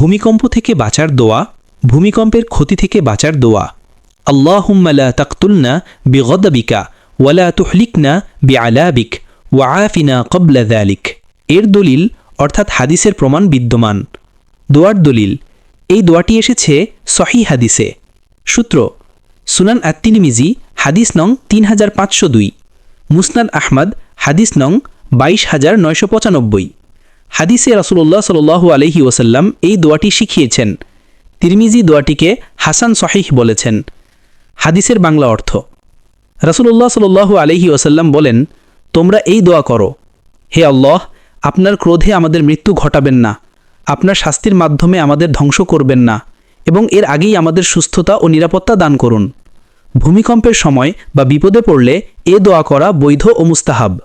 ভূমিকম্প থেকে বাঁচার দোয়া, ভূমিকম্পের ক্ষতি থেকে বাঁচার দোয়া। আল্লাহুম্মা লা তাকতুলনা বিগদাবিকা ওয়ালা তুহলিকনা বিআলাবিক ওয়াআফিনা ক্বাবলা যালিক। এর দলিল অর্থাৎ হাদিসের প্রমাণ বিদ্যমান। দোয়ার দলিল, এই দোয়াটি এসেছে সহিহ হাদিসে। সূত্র সুনান আত-তিরমিজি হাদিস নং 3502, মুসনাদ আহমদ হাদিস নং 22995। হাদিসে রাসূলুল্লাহ সাল্লাল্লাহু আলাইহি ওয়াসাল্লাম এই দোয়াটি শিখিয়েছেন। তিরমিজি দোয়াটিকে হাসান সহিহ বলেছেন। হাদিসের বাংলা অর্থ, রাসূলুল্লাহ সাল্লাল্লাহু আলাইহি ওয়াসাল্লাম বলেন, তোমরা এই দোয়া করো, হে আল্লাহ, আপনার ক্রোধে আমাদের মৃত্যু ঘটাবেন না, আপনার শাস্তির মাধ্যমে আমাদের ধ্বংস করবেন না এবং এর আগেই আমাদের সুস্থতা ও নিরাপত্তা দান করুন। ভূমিকম্পের সময় বা বিপদে পড়লে এ দোয়া করা বৈধ ও মুস্তাহাব।